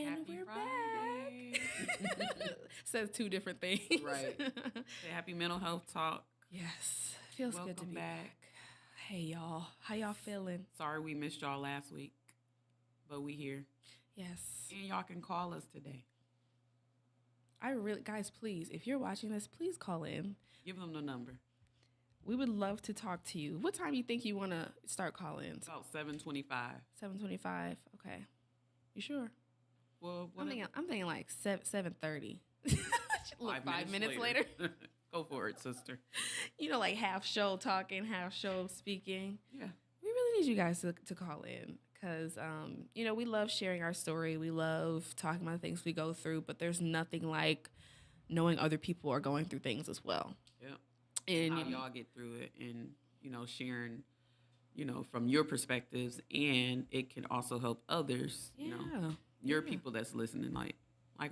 And Happy we're Friday. back. Says two different things. Right. Say happy mental health talk. Yes. Feels good to Welcome be back. back. Hey, y'all. How y'all feeling? Sorry we missed y'all last week, but we here. Yes. And y'all can call us today. Guys, please, if you're watching this, please call in. Give them the number. We would love to talk to you. What time do you think you want to start calling? About 7:25. 7:25. Okay. You sure? Well, I'm thinking like 7:30. Look, 5 minutes later. Go for it, sister. Like half show talking, half show speaking. Yeah. We really need you guys to call in because, we love sharing our story. We love talking about the things we go through, but there's nothing like knowing other people are going through things as well. Yeah. And how y'all get through it and, sharing, from your perspectives, and it can also help others, your people that's listening, like,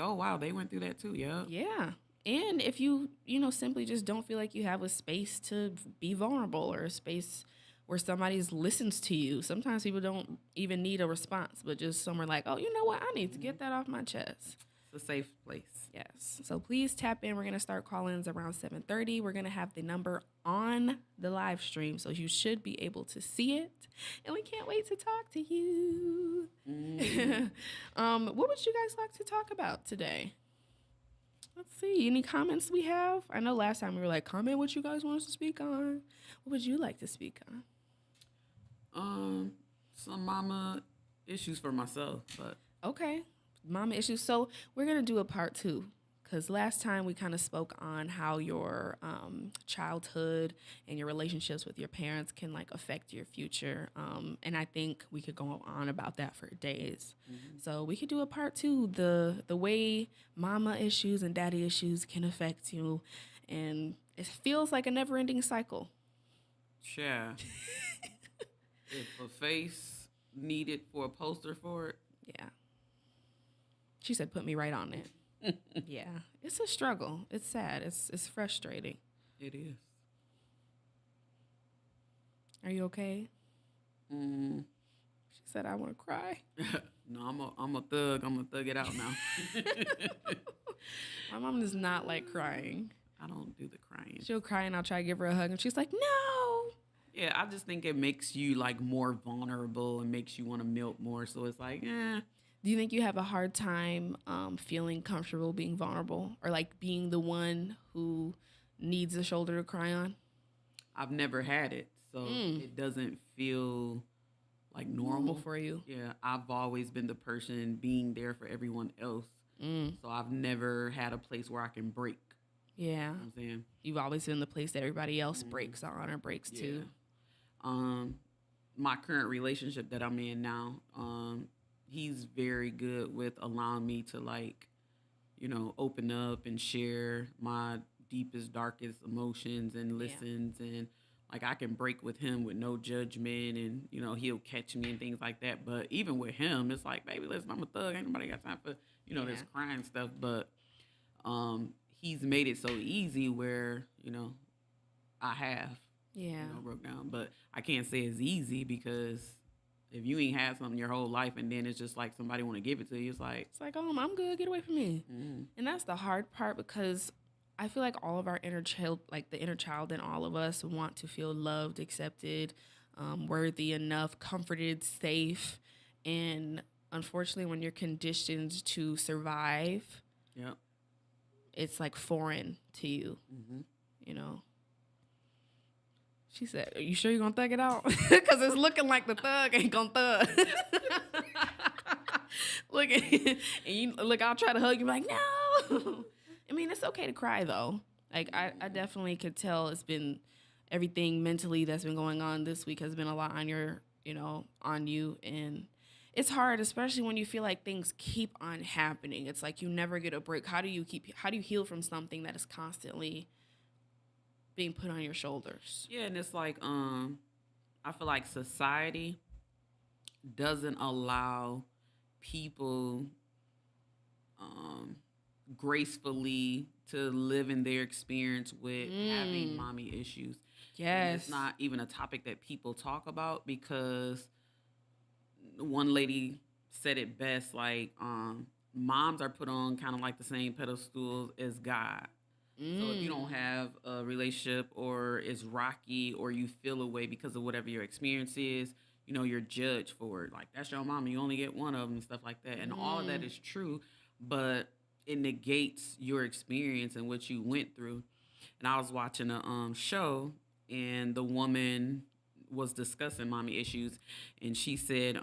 oh, wow, they went through that too. Yeah. Yeah. And if you, simply just don't feel like you have a space to be vulnerable or a space where somebody listens to you. Sometimes people don't even need a response, but just somewhere like, oh, you know what? I need to get that off my chest. It's a safe place. Yes. So please tap in. We're going to start call-ins around 7:30. We're going to have the number on the live stream, so you should be able to see it. And we can't wait to talk to you. What would you guys like to talk about today? Let's see. Any comments we have? I know last time we were like, comment what you guys want us to speak on. What would you like to speak on? Some mama issues for myself, but okay. Mama issues. So we're going to do a part 2 because last time we kind of spoke on how your childhood and your relationships with your parents can affect your future. And I think we could go on about that for days. Mm-hmm. So we could do a part 2, the way mama issues and daddy issues can affect you. And it feels like a never ending cycle. Yeah. If a face needed for a poster for it. Yeah. She said, put me right on it. Yeah. It's a struggle. It's sad. It's frustrating. It is. Are you okay? Mm. She said, I want to cry. No, I'm a thug. I'm going to thug it out now. My mom does not like crying. I don't do the crying. She'll cry and I'll try to give her a hug and she's like, no. Yeah, I just think it makes you more vulnerable and makes you want to melt more. So it's like, eh. Do you think you have a hard time feeling comfortable being vulnerable or being the one who needs a shoulder to cry on? I've never had it, so it doesn't feel normal for you. Yeah, I've always been the person being there for everyone else. So I've never had a place where I can break. Yeah. You know what I'm saying? You've always been the place that everybody else breaks on or breaks to. My current relationship that I'm in now, he's very good with allowing me to open up and share my deepest, darkest emotions and listens. And I can break with him with no judgment and, he'll catch me and things like that. But even with him, it's like, baby, listen, I'm a thug. Ain't nobody got time for, this crying stuff. But he's made it so easy where, I have, broke down. But I can't say it's easy because if you ain't had something your whole life and then it's just somebody want to give it to you, it's like, oh, I'm good. Get away from me. Mm-hmm. And that's the hard part because I feel like all of our inner child, the inner child in all of us want to feel loved, accepted, worthy enough, comforted, safe. And unfortunately, when you're conditioned to survive, it's foreign to you, She said, are you sure you're going to thug it out? Because it's looking like the thug ain't going to thug. Look, I'll try to hug you. No. I mean, it's okay to cry, though. I definitely could tell it's been everything mentally that's been going on this week has been a lot on on you. And it's hard, especially when you feel like things keep on happening. It's you never get a break. How do you heal from something that is constantly being put on your shoulders? Yeah, and it's I feel like society doesn't allow people gracefully to live in their experience with having mommy issues. Yes. And it's not even a topic that people talk about because one lady said it best, moms are put on kind of like the same pedestal as God. So if you don't have a relationship or it's rocky or you feel away because of whatever your experience is, you're judged for it. Like, that's your mama. You only get one of them and stuff like that. And all of that is true, but it negates your experience and what you went through. And I was watching a show, and the woman was discussing mommy issues, and she said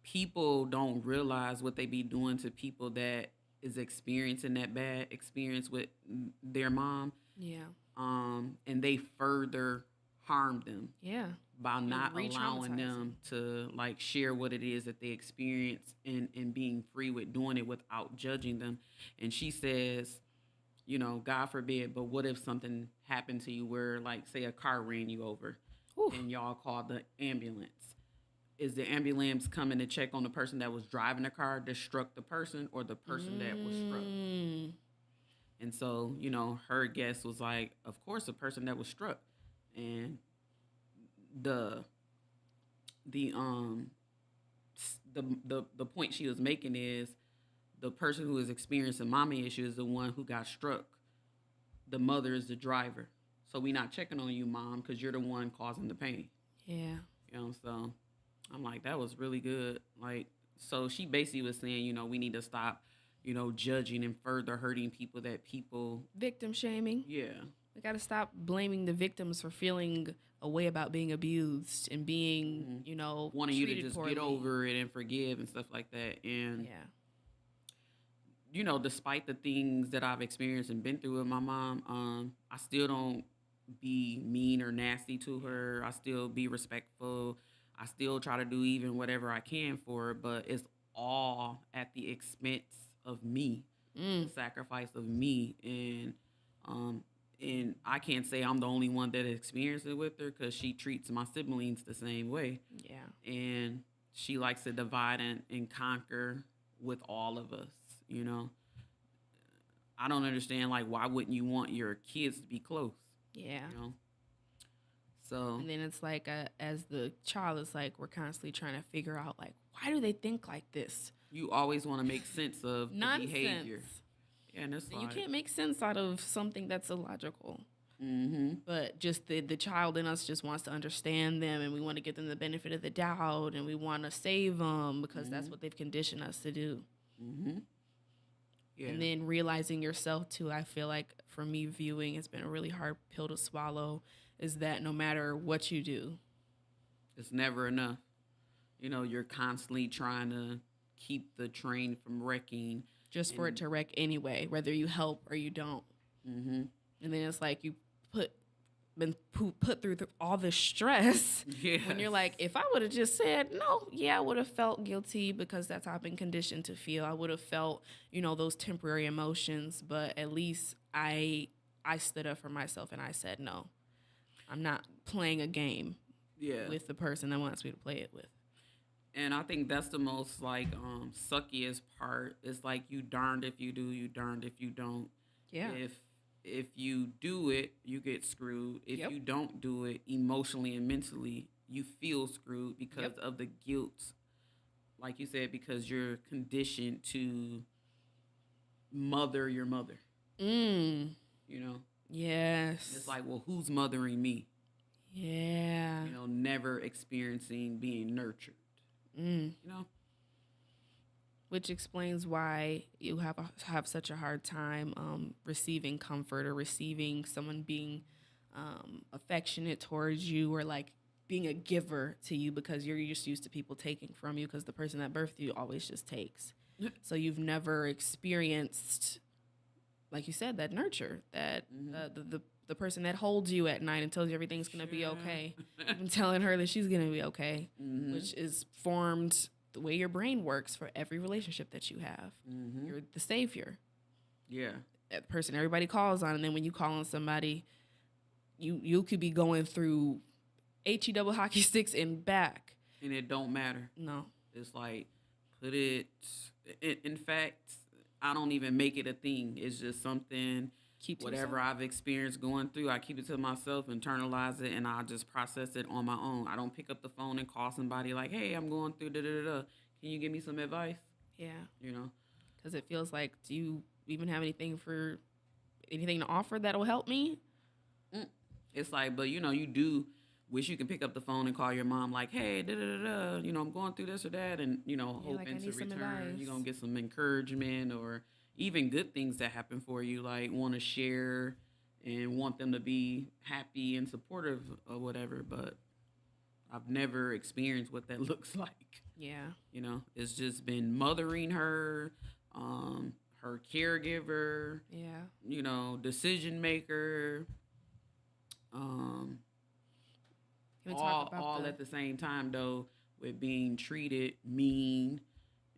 people don't realize what they be doing to people that is experiencing that bad experience with their mom. Yeah. And they further harm them. Yeah. By not allowing them to like share what it is that they experience and being free with doing it without judging them. And she says, God forbid, but what if something happened to you where, like, say a car ran you over and y'all called the ambulance? Is the ambulance coming to check on the person that was driving the car that struck the person, or the person that was struck? And so, her guess was like, of course, the person that was struck. And the point she was making is the person who is experiencing mommy issues is the one who got struck. The mother is the driver. So we not checking on you, mom, because you're the one causing the pain. Yeah. So I'm like, that was really good. Like, so she basically was saying, we need to stop, judging and further hurting people Victim shaming. Yeah. We got to stop blaming the victims for feeling a way about being abused and being, wanting you to just poorly. get over it and forgive and stuff like that. And, despite the things that I've experienced and been through with my mom, I still don't be mean or nasty to her. I still be respectful. I still try to do even whatever I can for her, but it's all at the expense of me, the sacrifice of me. And I can't say I'm the only one that experienced it with her, because she treats my siblings the same way. Yeah. And she likes to divide and conquer with all of us, I don't understand, like, why wouldn't you want your kids to be close? Yeah. So. And then it's like, as the child, it's like we're constantly trying to figure out, like, why do they think like this? You always want to make sense of the behavior. Yeah, and it's you can't make sense out of something that's illogical. Mm-hmm. But just the child in us just wants to understand them, and we want to give them the benefit of the doubt, and we want to save them because that's what they've conditioned us to do. Mm-hmm. Yeah. And then realizing yourself too, I feel like for me, viewing has been a really hard pill to swallow, is that no matter what you do, it's never enough. You're constantly trying to keep the train from wrecking. Just for it to wreck anyway, whether you help or you don't. Mm-hmm. And then it's like you been put through all this stress. Yes. When you're like, if I would have just said no, I would have felt guilty because that's how I've been conditioned to feel. I would have felt, those temporary emotions, but at least I stood up for myself and I said no. I'm not playing a game with the person that wants me to play it with. And I think that's the most, like, suckiest part. It's like, you darned if you do, you darned if you don't. Yeah. If you do it, you get screwed. If you don't do it, emotionally and mentally, you feel screwed because of the guilt. Like you said, because you're conditioned to mother your mother. Yes. It's like, well, who's mothering me? Yeah. Never experiencing being nurtured. Which explains why you have such a hard time receiving comfort or receiving someone being affectionate towards you, or like being a giver to you, because you're just used to people taking from you, because the person that birthed you always just takes. So you've never experienced, like you said, that nurture, that the person that holds you at night and tells you everything's going to be okay. I'm telling her that she's going to be okay, which is formed the way your brain works for every relationship that you have. You're the savior. Yeah. That person everybody calls on, and then when you call on somebody, you could be going through HE double hockey sticks and back. And it don't matter. No. It's like, in fact, I don't even make it a thing. It's just something, whatever I've experienced going through, I keep it to myself, internalize it, and I just process it on my own. I don't pick up the phone and call somebody like, hey, I'm going through da-da-da-da. Can you give me some advice? Yeah. you know. Because it feels like, do you even have anything to offer that'll help me? Mm. It's like, but you do wish you can pick up the phone and call your mom like, hey, da da da da, I'm going through this or that, and Yeah, like I hoping to need some return, advice. you're gonna get some encouragement or even good things that happen for you, like want to share and want them to be happy and supportive or whatever. But I've never experienced what that looks like. Yeah. It's just been mothering her, her caregiver, Yeah. decision maker, um, Can we talk about all at the same time though, with being treated mean,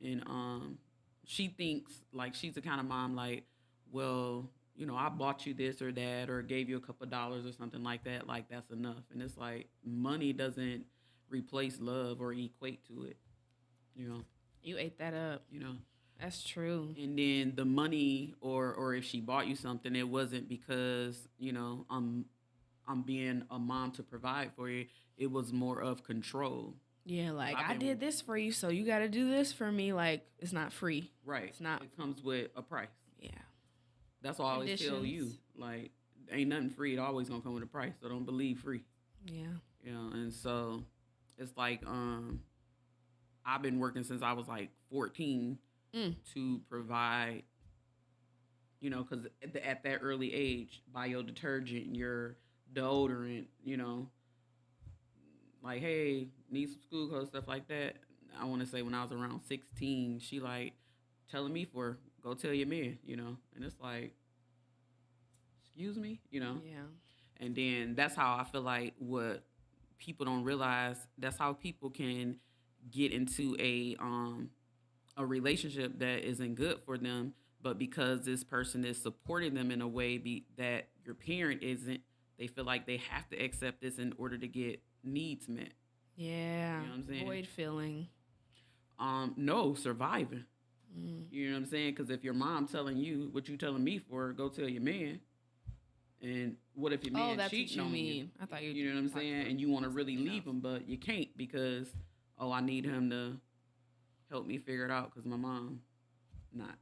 and she thinks like she's the kind of mom like, well, I bought you this or that or gave you a couple of dollars or something like that, like that's enough. And it's like money doesn't replace love or equate to it, you know. You ate that up. You know. That's true. And then the money, or if she bought you something, it wasn't because I'm being a mom to provide for you. It was more of control. Yeah, like I did this for you, so you got to do this for me. Like it's not free. Right. It's not. It comes with a price. Yeah. That's why I always tell you. Like, ain't nothing free. It always gonna come with a price. So don't believe free. Yeah. And so it's like I've been working since I was like 14 to provide. Because at that early age, buy your detergent, your deodorant, like, hey, need some school clothes, stuff like that. I want to say when I was around 16, she like telling me go tell your man, and it's like, excuse me, Yeah. And then that's how I feel like what people don't realize, that's how people can get into a relationship that isn't good for them, but because this person is supporting them in a way that your parent isn't, they feel like they have to accept this in order to get needs met. Yeah. You know what I'm saying? Void filling. No, surviving. You know what I'm saying? Because if your mom telling you what you telling me for, go tell your man. And what if your man cheating on you? I thought you know what I'm saying? And you want to really leave him, but you can't because, I need him to help me figure it out because my mom not,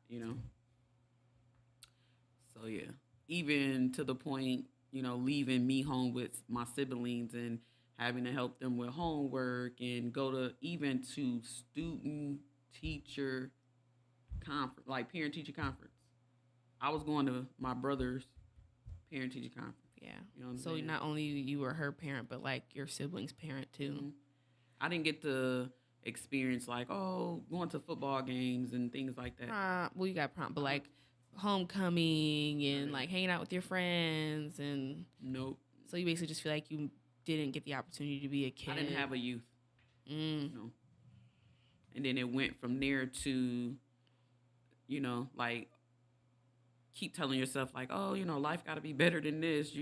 So yeah, even to the point, leaving me home with my siblings and having to help them with homework and go to even to student teacher conference, like parent teacher conference. I was going to my brother's parent teacher conference. Yeah. You know what I'm so saying? Not only you were her parent, but like your siblings' parent too. Mm-hmm. I didn't get to experience like, going to football games and things like that. Well, you got prom, but like homecoming and like hanging out with your friends and. Nope. So you basically just feel like you didn't get the opportunity to be a kid. I didn't have a youth. No. And then it went from there to, like, keep telling yourself like, life got to be better than this.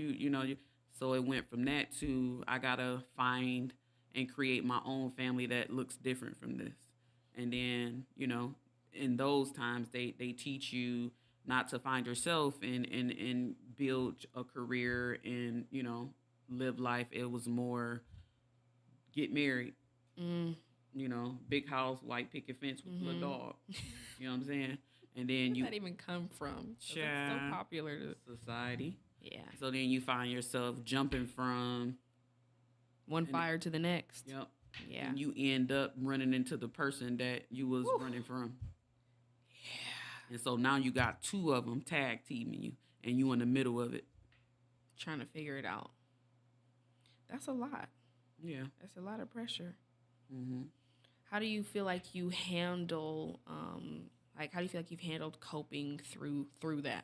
So it went from that to I got to find and create my own family that looks different from this. And then, in those times, they teach you not to find yourself and build a career and, live life. It was more get married, big house, white picket fence with a dog. You know what I'm saying? And then Where did that even come from? It's so popular to society. Yeah. So then you find yourself jumping from one fire to the next. Yep. Yeah. And you end up running into the person that you was running from. Yeah. And so now you got two of them tag teaming you, and you in the middle of it, trying to figure it out. That's a lot. Yeah. That's a lot of pressure. Mm-hmm. How do you feel like you handle? How do you feel like you've handled coping through that?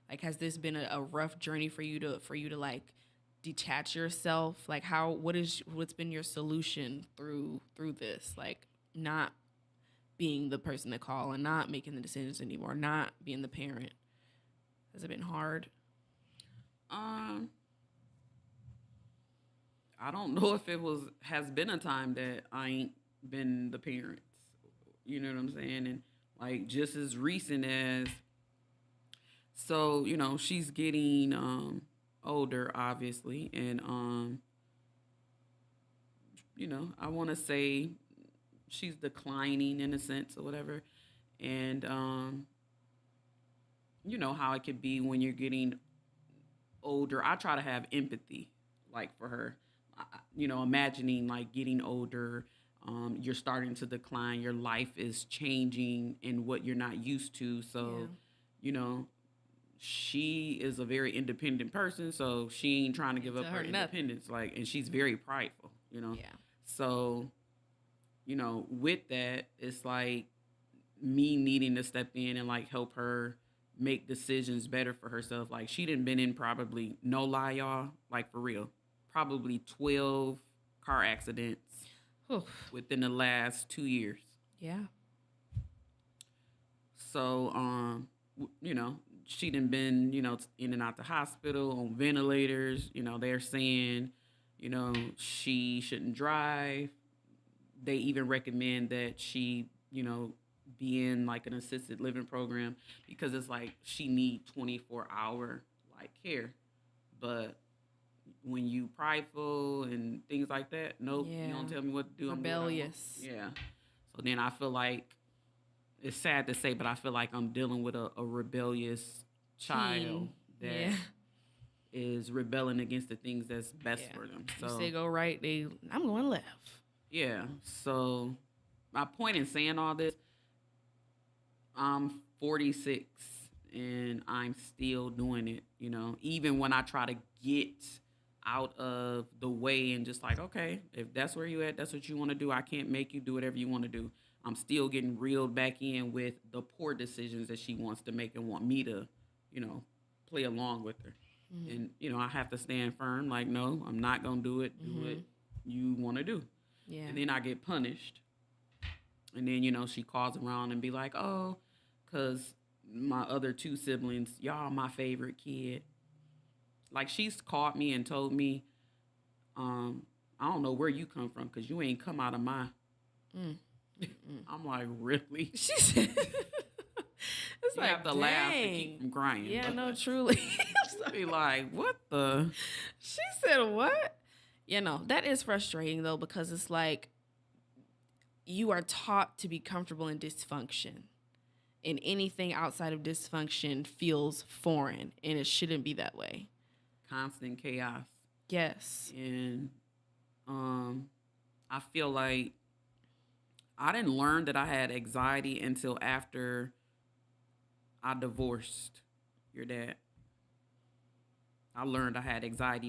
Like, has this been a rough journey for you to like detach yourself? Like, what's been your solution through this? Like, not being the person to call and not making the decisions anymore, not being the parent. Has it been hard? I don't know if has been a time that I ain't been the parent. You know what I'm saying? And like just as recent as, so, she's getting older, obviously. And, I want to say she's declining in a sense or whatever. And you know how it could be when you're getting older. I try to have empathy, like for her. You know, imagining like getting older, you're starting to decline, your life is changing in what you're not used to. Yeah. So, you know, she is a very independent person, so she ain't trying to give To up her her, nothing. independence. Like, and she's very prideful, you know. Yeah. So, you know, with that, it's like me needing to step in and like help her make decisions better for herself. Like she didn't been in probably, no lie, y'all, like for real, probably 12 car accidents Oof. within the last 2 years. Yeah. So, you know, she done been, you know, in and out the hospital on ventilators. You know, they're saying, you know, she shouldn't drive. They even recommend that she, you know, be in like an assisted living program because it's like she need 24-hour like care. But when you prideful and things like that, nope, you Yeah. don't tell me what to do. I'm doing what I want. Rebellious. Yeah. So then I feel like it's sad to say, but I feel like I'm dealing with a rebellious child Teen. that Yeah. is rebelling against the things that's best Yeah. for them. You So say go right, I'm going left. yeah. So my point in saying all this, I'm 46 and I'm still doing it, you know, even when I try to get out of the way and just like, okay, if that's where you at, that's what you want to do. I can't make you do whatever you want to do. I'm still getting reeled back in with the poor decisions that she wants to make and want me to, you know, play along with her. Mm-hmm. And, you know, I have to stand firm. Like, no, I'm not going to do it. Do what you want to do. Yeah. And then I get punished. And then, you know, she calls around and be like, oh, because my other two siblings, y'all my favorite kid. Like, she's called me and told me, I don't know where you come from because you ain't come out of my. I'm like, really? She said, it's You like, have to laugh to keep from crying. Yeah, but no, truly. be like, what the? She said, what? You know, that is frustrating, though, because it's like you are taught to be comfortable in dysfunction. And anything outside of dysfunction feels foreign, and it shouldn't be that way. Constant chaos. Yes. And I feel like I didn't learn that I had anxiety until after I divorced your dad. I learned I had anxiety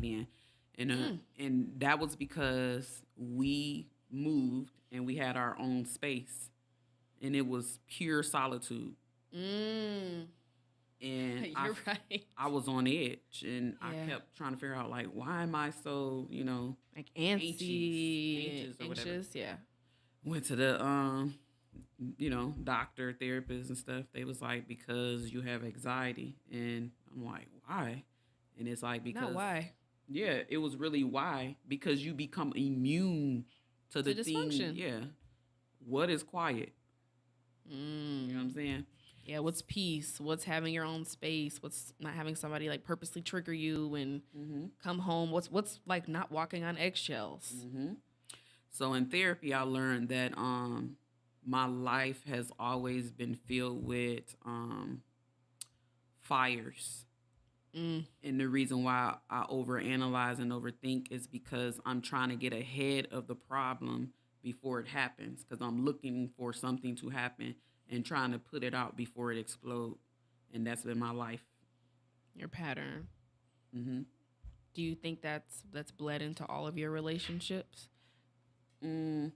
then. And that was because we moved and we had our own space. And it was pure solitude. And You're right. I was on edge. And Yeah. I kept trying to figure out, like, why am I so, you know, Like anxious or whatever. anxious, yeah. Went to the you know, doctor, therapist and stuff. They was like, because you have anxiety. And I'm like, why? And it's like, because Not why. Yeah, it was really why. Because you become immune to the thing. dysfunction. Yeah. What is quiet? You know what I'm saying? Yeah, what's peace? What's having your own space? What's not having somebody like purposely trigger you and come home? What's like not walking on eggshells? So in therapy, I learned that my life has always been filled with fires. And the reason why I overanalyze and overthink is because I'm trying to get ahead of the problem before it happens, because I'm looking for something to happen and trying to put it out before it explodes. And that's been my life. Your pattern. Do you think that's bled into all of your relationships? Trying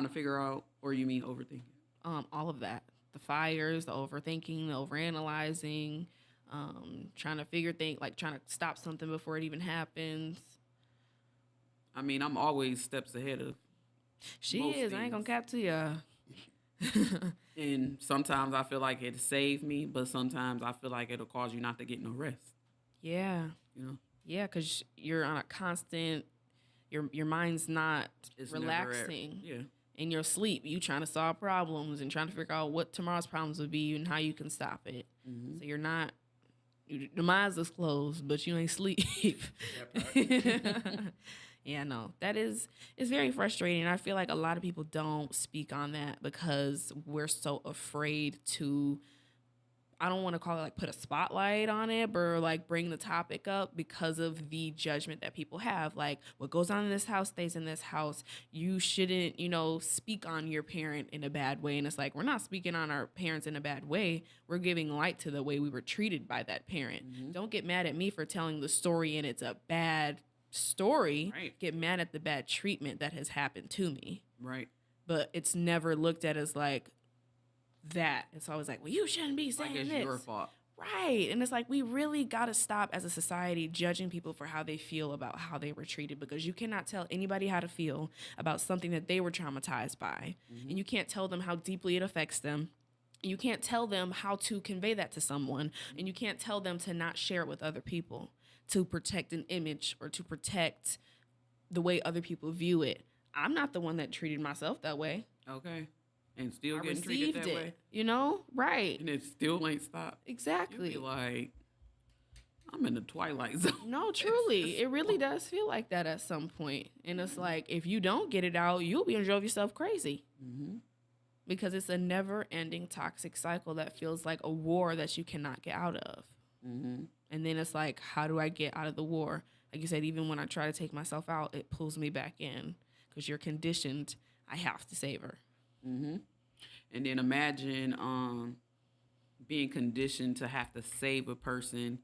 to figure out, or you mean overthinking? All of that. The fires, the overthinking, the overanalyzing, trying to figure things, like trying to stop something before it even happens. I mean, I'm always steps ahead of. She most is. I ain't gonna things. cap to ya. And sometimes I feel like it saved me, but sometimes I feel like it'll cause you not to get no rest. Yeah. You know? Yeah, because you're on a constant. Your mind's not It's relaxing. Yeah. In your sleep, you trying to solve problems and trying to figure out what tomorrow's problems would be and how you can stop it. So you're not. The mind's is closed, but you ain't sleep. Yeah, no, it's very frustrating. I feel like a lot of people don't speak on that because we're so afraid to, I don't want to call it like put a spotlight on it or like bring the topic up because of the judgment that people have. Like, what goes on in this house stays in this house. You shouldn't, speak on your parent in a bad way. And it's like, we're not speaking on our parents in a bad way. We're giving light to the way we were treated by that parent. Mm-hmm. Don't get mad at me for telling the story and it's a bad story. Right. Get mad at the bad treatment that has happened to me. Right. But it's never looked at as like, that. It's always like, well, you shouldn't be saying like it's this. your fault. Right. And it's like, we really got to stop as a society judging people for how they feel about how they were treated, because you cannot tell anybody how to feel about something that they were traumatized by. And you can't tell them how deeply it affects them. You can't tell them how to convey that to someone. And you can't tell them to not share it with other people to protect an image or to protect the way other people view it. I'm not the one that treated myself that way. Okay. And still I getting treated that way. Right. And it still ain't stopped. Exactly. You be like, I'm in the twilight zone. No, truly. It really does feel like that at some point. And it's like, if you don't get it out, you'll be enjoying yourself crazy. Mm-hmm. Because it's a never-ending toxic cycle that feels like a war that you cannot get out of. Mm-hmm. And then it's like, how do I get out of the war? Like you said, even when I try to take myself out, it pulls me back in. Because you're conditioned, I have to save her. Mm-hmm. And then imagine being conditioned to have to save a person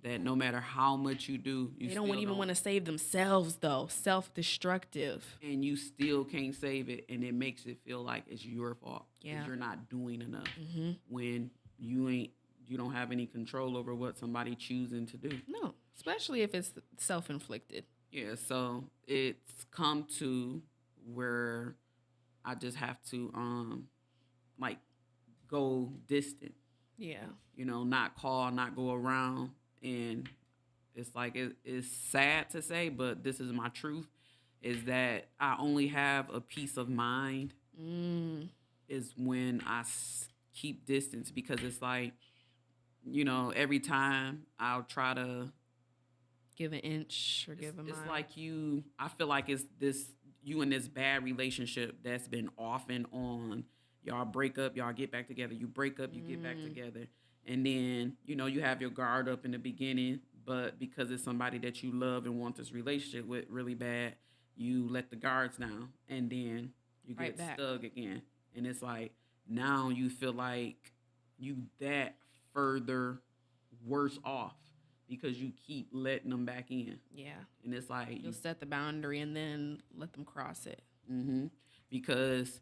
that no matter how much you do, they don't even want to save themselves, though. Self-destructive. And you still can't save it, and it makes it feel like it's your fault. Yeah. Because you're not doing enough. Mm-hmm. When you don't have any control over what somebody choosing to do. No, especially if it's self-inflicted. Yeah, so it's come to where I just have to like go distant. Yeah. Not call, not go around. And it's like it's sad to say, but this is my truth, is that I only have a peace of mind is when I keep distance, because it's like, every time I'll try to give an inch or give a mile. It's like I feel like it's you in this bad relationship that's been off and on. Y'all break up, y'all get back together. You break up, you get back together. And then, you have your guard up in the beginning, but because it's somebody that you love and want this relationship with really bad, you let the guards down, and then you get stuck again. And it's like, now you feel like you that further worse off because you keep letting them back in. Yeah. And it's like, you'll set the boundary and then let them cross it. Mm-hmm. Because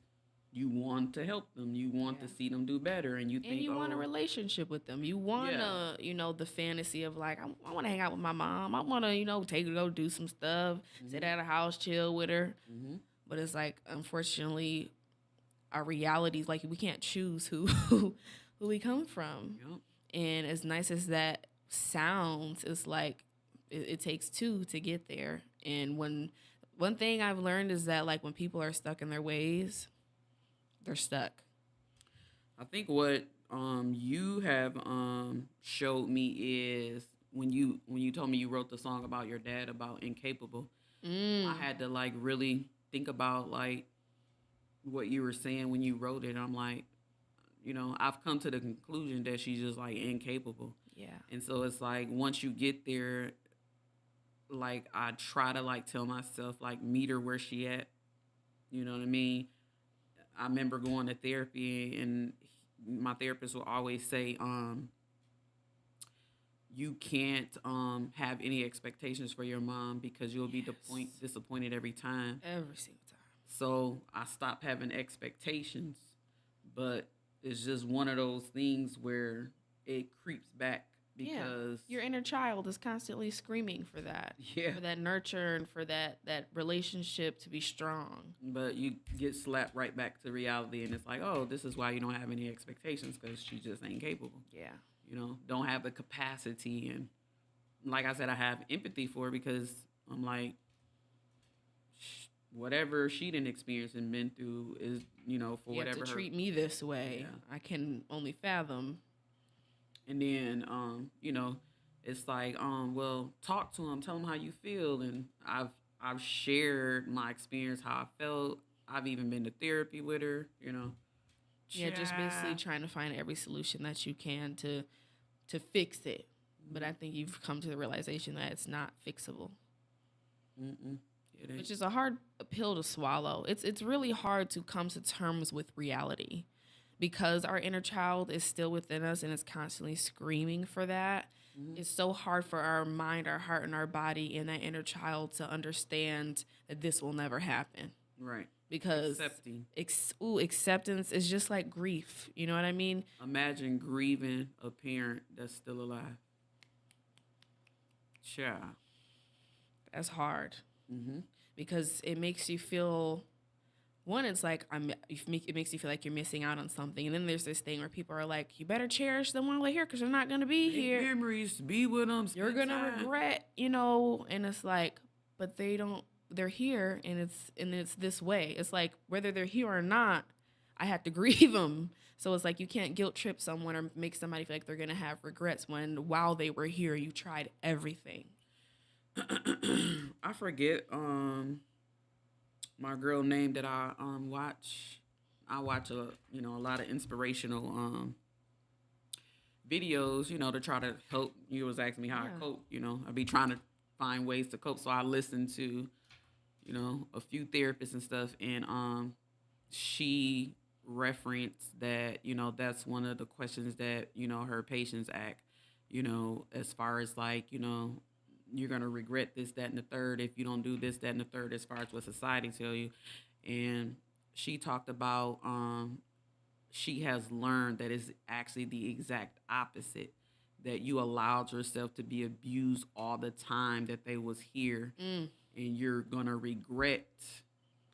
you want to help them. You want to see them do better. And you think, you want a relationship with them. You want the fantasy of like, I want to hang out with my mom. I want to, take her to go do some stuff, sit at a house, chill with her. Mm-hmm. But it's like, unfortunately, our reality is like, we can't choose who we come from. Yep. And as nice as that sounds, it's like, it takes two to get there. And one thing I've learned is that like when people are stuck in their ways, they're stuck. I think what you have showed me is when you told me you wrote the song about your dad about incapable. I had to like really think about like what you were saying when you wrote it. I'm like, I've come to the conclusion that she's just like incapable. Yeah. And so it's like once you get there, like I try to like tell myself like meet her where she at. You know what I mean? I remember going to therapy, and my therapist will always say, you can't have any expectations for your mom because you'll be disappointed every time. Every single time. So I stopped having expectations, but it's just one of those things where it creeps back because your inner child is constantly screaming for that. Yeah. For that nurture and for that relationship to be strong. But you get slapped right back to reality, and it's like, oh, this is why you don't have any expectations, because she just ain't capable. Yeah. Don't have the capacity. And like I said, I have empathy for her because I'm like, whatever she didn't experience and been through is, for whatever. You have to treat me this way. Yeah. I can only fathom. And then, it's like, well, talk to him, tell him how you feel. And I've I've shared my experience, how I felt. I've even been to therapy with her, you know. Yeah, just basically Child. trying to find every solution that you can to fix it. But I think you've come to the realization that it's not fixable, Mm-mm. It ain't. which is a hard pill to swallow. It's really hard to come to terms with reality because our inner child is still within us and is constantly screaming for that. Mm-hmm. It's so hard for our mind, our heart, and our body and that inner child to understand that this will never happen Right. because Accepting. acceptance is just like grief. You know what I mean? Imagine grieving a parent that's still alive. Child. That's hard Mm-hmm. because it makes you feel one. It's like it makes you feel like you're missing out on something, and then there's this thing where people are like, "You better cherish them while they're here because they're not gonna be Make here. memories. Be with them. You're gonna regret, you know." And it's like, but they don't. They're here, and it's this way. It's like whether they're here or not, I have to grieve them. So it's like you can't guilt trip someone or make somebody feel like they're gonna have regrets when while they were here, you tried everything. I forget my girl name that I watch. I watch a lot of inspirational videos, to try to help. You was asking me how I Yeah. cope, I be trying to find ways to cope. So I listen to, a few therapists and stuff, and she referenced that, that's one of the questions that, her patients ask, as far as like, you're gonna regret this, that, and the third if you don't do this, that, and the third, as far as what society tell you. And she talked about she has learned that it's actually the exact opposite. That you allowed yourself to be abused all the time that they was here, Mm. and you're gonna regret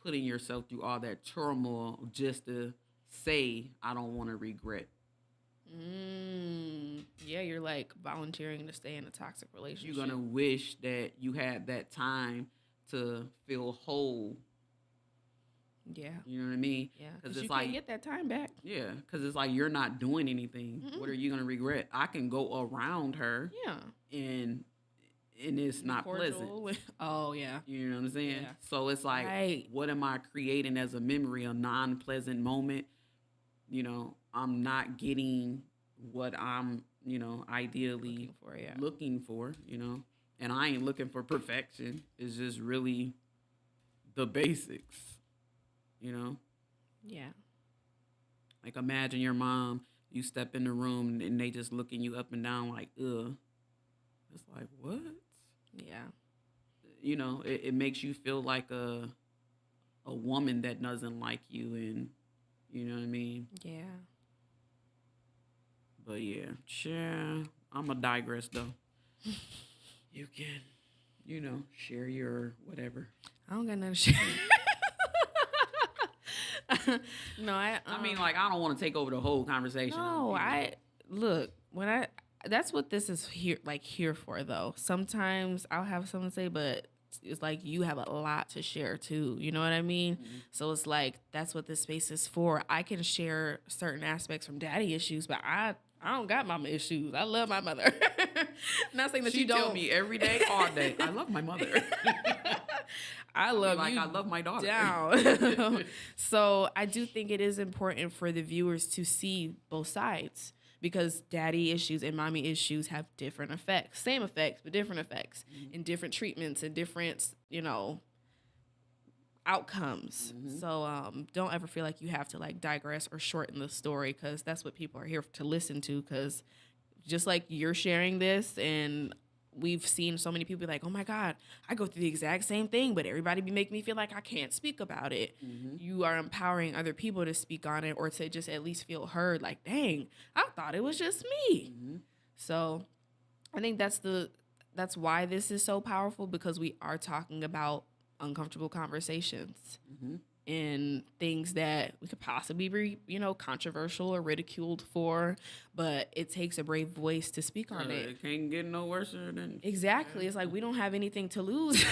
putting yourself through all that turmoil just to say I don't want to regret. Yeah, you're like volunteering to stay in a toxic relationship. You're gonna wish that you had that time to feel whole. Yeah. You know what I mean? Yeah. Because Because it's you like, can't get that time back. yeah, because it's like you're not doing anything. Mm-mm. What are you gonna regret? I can go around her, Yeah. and it's not pleasant. Cordial. Oh, yeah. You know what I'm saying? Yeah. So it's like, Right. what am I creating as a memory, a non-pleasant moment? I'm not getting what I'm, ideally Looking for, yeah. looking for. And I ain't looking for perfection. It's just really the basics, you know? Yeah. Like, imagine your mom, you step in the room and they just looking you up and down like, ugh. It's like, what? Yeah. It makes you feel like a woman that doesn't like you, and you know what I mean? Yeah. But yeah, I'm a digress though. You can, share your whatever. I don't got nothing to share. No, I mean, like, I don't want to take over the whole conversation. No, look, that's what this is here for though. Sometimes I'll have something to say, but it's like you have a lot to share too. You know what I mean? Mm-hmm. So it's like that's what this space is for. I can share certain aspects from daddy issues, but I don't got mama issues. I love my mother. Not saying that She you don't. tell me every day, all day, I love my mother. I love like you. I love my daughter. Down. So I do think it is important for the viewers to see both sides because daddy issues and mommy issues have different effects. Same effects, but different effects and different treatments and different, outcomes. So don't ever feel like you have to like digress or shorten the story because that's what people are here to listen to. Because just like you're sharing this and we've seen so many people be like, oh my God, I go through the exact same thing, but everybody be making me feel like I can't speak about it. You are empowering other people to speak on it or to just at least feel heard. Like, dang, I thought it was just me. So I think that's why this is so powerful because we are talking about uncomfortable conversations and things that we could possibly be, controversial or ridiculed for, but it takes a brave voice to speak on it. It can't get no worse than Exactly. It's like we don't have anything to lose.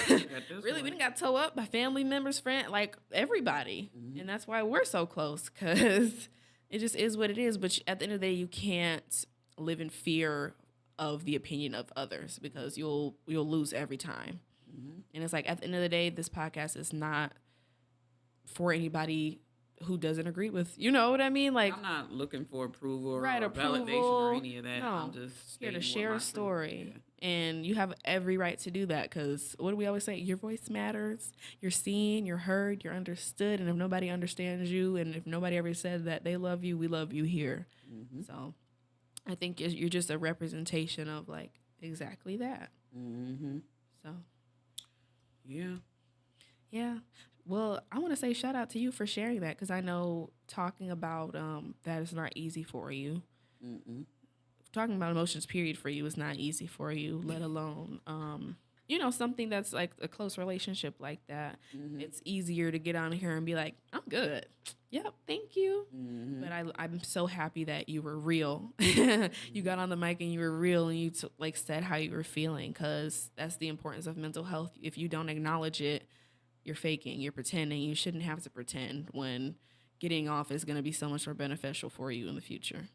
Really, we done got towed up by family members, friends, like everybody. And that's why we're so close because it just is what it is. But at the end of the day, you can't live in fear of the opinion of others because you'll lose every time. And it's like, at the end of the day, this podcast is not for anybody who doesn't agree with, you know what I mean? Like, I'm not looking for approval or right, validation or any of that. No, I'm just here to stating share what a my story. truth- And you have every right to do that, because what do we always say? Your voice matters. You're seen, you're heard, you're understood. And if nobody understands you, and if nobody ever said that they love you, we love you here. So I think you're just a representation of, like, exactly that. So, yeah. Well, I want to say shout out to you for sharing that, because I know talking about that is not easy for you. Talking about emotions, period, for you is not easy for you, let alone, something that's like a close relationship like that. It's easier to get on here and be like, I'm good. Yep, thank you. But I'm so happy that you were real. You got on the mic and you were real, and you said how you were feeling, because that's the importance of mental health. If you don't acknowledge it, you're faking, you're pretending. You shouldn't have to pretend when getting off is going to be so much more beneficial for you in the future.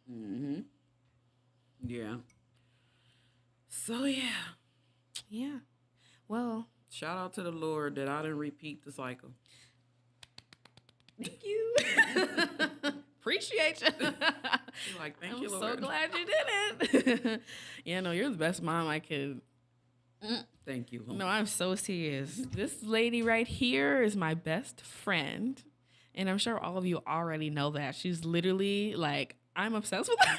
Yeah. So, yeah. Yeah. Well, shout out to the Lord that I didn't repeat the cycle. Thank you. Appreciate you. Like, thank I'm you, Lord. so glad you didn't. Yeah, no, you're the best mom I could. Thank you, Lord. No, I'm so serious. This lady right here is my best friend. And I'm sure all of you already know that. She's literally like, I'm obsessed with her.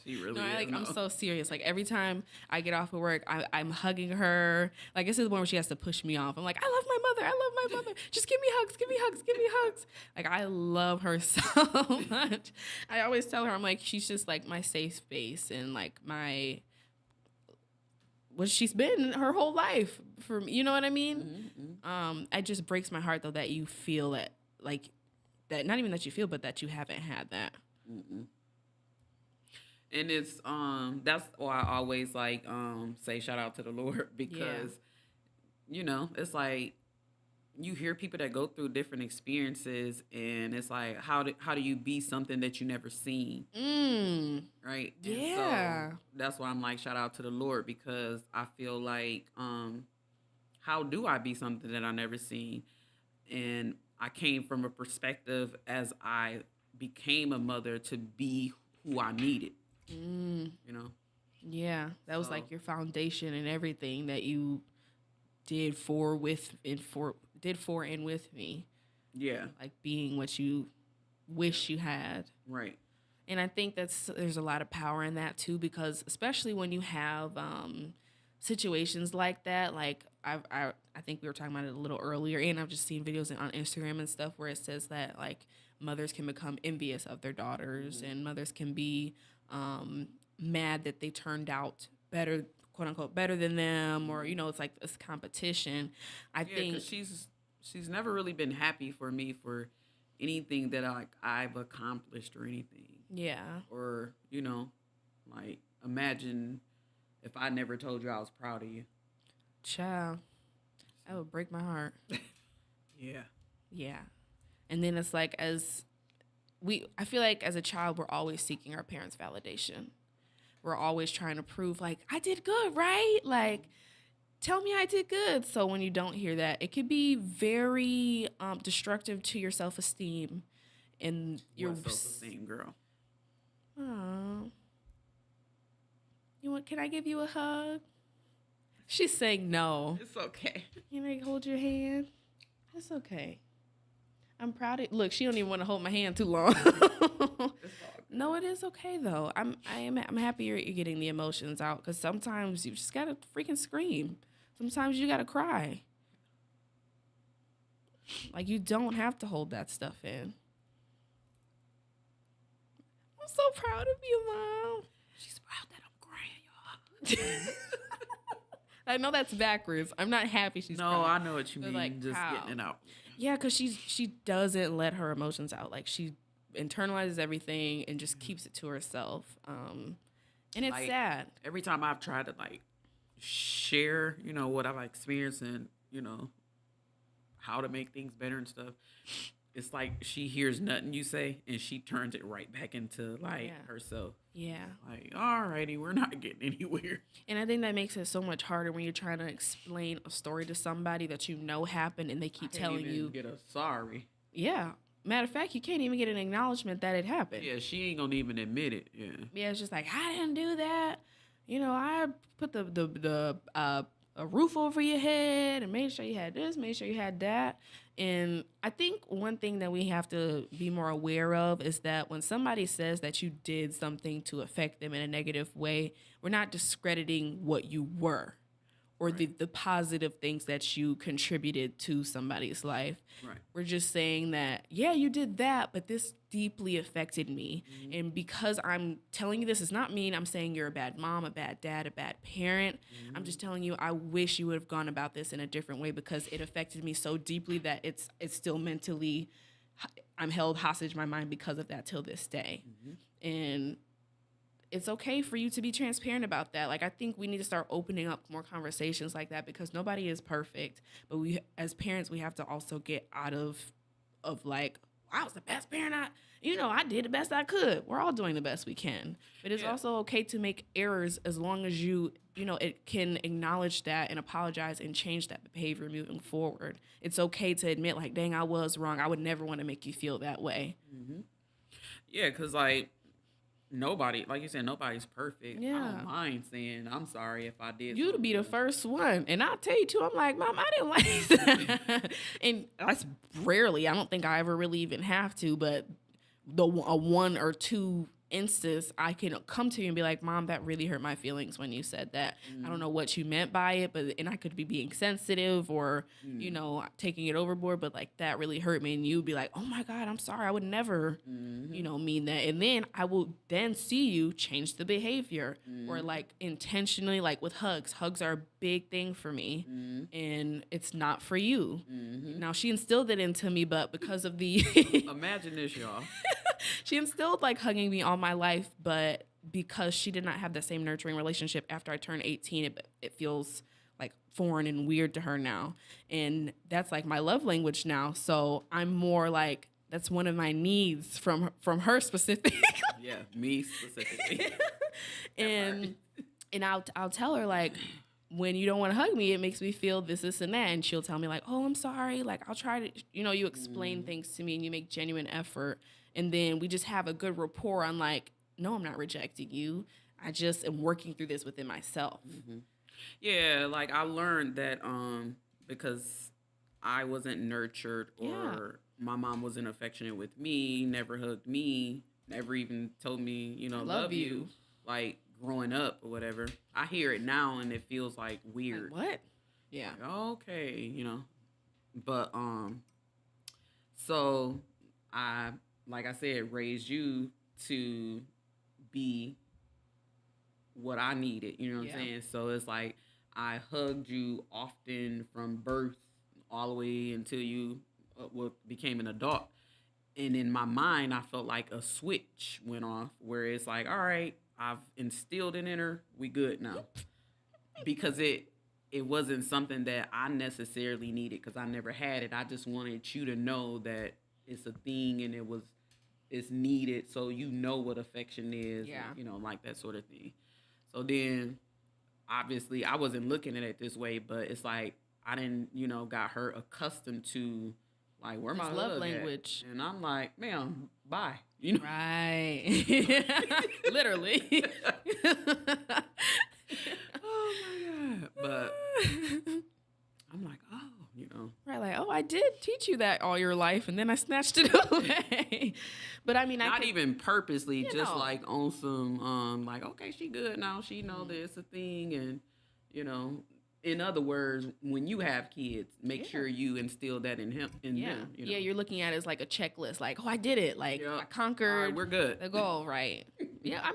She really No, is. I'm so serious. Like, every time I get off of work, I'm hugging her. Like, this is the one where she has to push me off. I'm like, I love my mother. I love my mother. Just give me hugs. Give me hugs. Give me hugs. Like, I love her so much. I always tell her, I'm like, she's just like my safe space, and like what she's been her whole life for me. You know what I mean? It just breaks my heart though that you feel that, like, that, not even that you feel, but that you haven't had that. And it's that's why I always like say shout out to the Lord, because it's like you hear people that go through different experiences, and it's like how do you be something that you never seen, right? Yeah. And so that's why I'm like shout out to the Lord, because I feel like how do I be something that I never seen? And I came from a perspective as I became a mother to be who I needed. Yeah, that was like your foundation and everything that you did for and with me. Yeah. Like being what you wish you had. Right. And I think there's a lot of power in that too, because especially when you have situations like that, like I think we were talking about it a little earlier, and I've just seen videos on Instagram and stuff where it says that like mothers can become envious of their daughters, and mothers can be mad that they turned out better, quote unquote, better than them, or it's like this competition. I think she's never really been happy for me for anything that I've accomplished or anything. Yeah. Or like imagine if I never told you I was proud of you. Child, that would break my heart. Yeah. Yeah. And then it's like I feel like as a child, we're always seeking our parents' validation. We're always trying to prove, like, I did good, right? Like, tell me I did good. So when you don't hear that, it could be very destructive to your self-esteem. And your self-esteem, girl. Oh. Can I give you a hug? She's saying no. It's okay. Can I hold your hand? It's okay. I'm proud of. Look, she don't even want to hold my hand too long. No, it is okay though. I'm happy you're getting the emotions out, because sometimes you just gotta freaking scream. Sometimes you gotta cry. Like, you don't have to hold that stuff in. I'm so proud of you, Mom. She's proud that I'm crying, y'all. I know that's backwards. I'm not happy she's crying. No, I know what you mean. Like, just how? getting it out. Yeah, because she doesn't let her emotions out. Like, she internalizes everything and just keeps it to herself. And it's like, sad. Every time I've tried to like share, what I've experienced and, how to make things better and stuff, it's like she hears nothing you say and she turns it right back into like herself. Yeah. Like, alrighty, we're not getting anywhere. And I think that makes it so much harder when you're trying to explain a story to somebody that you know happened and they keep telling you. Get a sorry. Yeah. Matter of fact, you can't even get an acknowledgement that it happened. Yeah, she ain't gonna even admit it. Yeah. Yeah, it's just like, I didn't do that. You know, I put a roof over your head and made sure you had this, made sure you had that. And I think one thing that we have to be more aware of is that when somebody says that you did something to affect them in a negative way, we're not discrediting what you were or right. the positive things that you contributed to somebody's life. Right. We're just saying that, yeah, you did that, but this deeply affected me. Mm-hmm. And because I'm telling you this does not mean I'm saying you're a bad mom, a bad dad, a bad parent. Mm-hmm. I'm just telling you I wish you would have gone about this in a different way because it affected me so deeply that it's still mentally, I'm held hostage in my mind because of that till this day. Mm-hmm. And it's okay for you to be transparent about that. Like, I think we need to start opening up more conversations like that because nobody is perfect. But we, as parents, we have to also get out of like, I was the best parent. I did the best I could. We're all doing the best we can. But it's also okay to make errors as long as it can acknowledge that and apologize and change that behavior moving forward. It's okay to admit, like, dang, I was wrong. I would never want to make you feel that way. Mm-hmm. Yeah, because, like, nobody, like you said, nobody's perfect. Yeah. I don't mind saying I'm sorry if I did. You'd be the first one. And I'll tell you, too, I'm like, Mom, I didn't like that. And that's rarely. I don't think I ever really even have to. But a one or two instance, I can come to you and be like, Mom, that really hurt my feelings when you said that. I don't know what you meant by it, and I could be being sensitive or, taking it overboard, but like that really hurt me. And you'd be like, oh my God, I'm sorry. I would never, mean that. And then I will then see you change the behavior or like intentionally, like with hugs. Hugs are a big thing for me and it's not for you. Now she instilled it into me, but because of the... Imagine this, y'all. She instilled like hugging me all my life, but because she did not have the same nurturing relationship after I turned 18, it feels like foreign and weird to her now. And that's like my love language now. So I'm more like, that's one of my needs from her specifically. Yeah, me specifically. and I'll tell her like, when you don't want to hug me, it makes me feel this, and that. And she'll tell me like, oh, I'm sorry. Like, I'll try to, you explain things to me and you make genuine effort. And then we just have a good rapport on like, no, I'm not rejecting you. I just am working through this within myself. Mm-hmm. Yeah, like I learned that because I wasn't nurtured or my mom wasn't affectionate with me, never hugged me, never even told me, love you. Like growing up or whatever. I hear it now and it feels like weird. Like, what? Yeah. Like, okay, But so I, like I said, raised you to be what I needed, you know what I'm saying? So it's like I hugged you often from birth all the way until you became an adult. And in my mind, I felt like a switch went off where it's like, all right, I've instilled it in her. We good now. Because it wasn't something that I necessarily needed because I never had it. I just wanted you to know that it's a thing and it's needed so you know what affection is, and, like that sort of thing. So then, obviously, I wasn't looking at it this way, but it's like I didn't, got her accustomed to, like, where my love language. At? And I'm like, ma'am, bye. Right. Literally. Oh, my God. But I'm like, oh, Right, like, oh, I did teach you that all your life, and then I snatched it away. But I mean, not even purposely, just like on some, like, okay, she good now. She know that it's a thing, and in other words, when you have kids, make sure you instill that in them. Yeah, you're looking at it as like a checklist, like, oh, I did it, like I conquered. All right, we're good. The goal, right? Yeah, I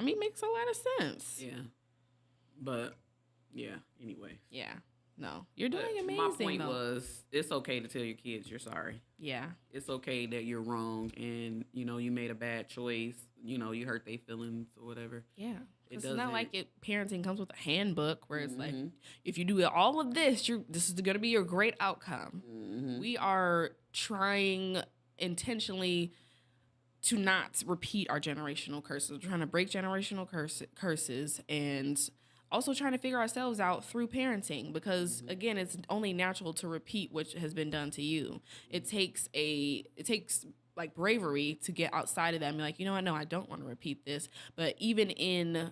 mean, makes a lot of sense. Yeah, but anyway. Yeah. No, you're doing amazing. My point was, it's okay to tell your kids you're sorry. Yeah. It's okay that you're wrong and, you made a bad choice. You hurt their feelings or whatever. Yeah. It's not like parenting comes with a handbook where it's like, if you do all of this, this is going to be your great outcome. We are trying intentionally to not repeat our generational curses. We're trying to break generational curses and also trying to figure ourselves out through parenting because, again, it's only natural to repeat what has been done to you. It takes like bravery to get outside of that and be like, you know what, no, I don't want to repeat this. But even in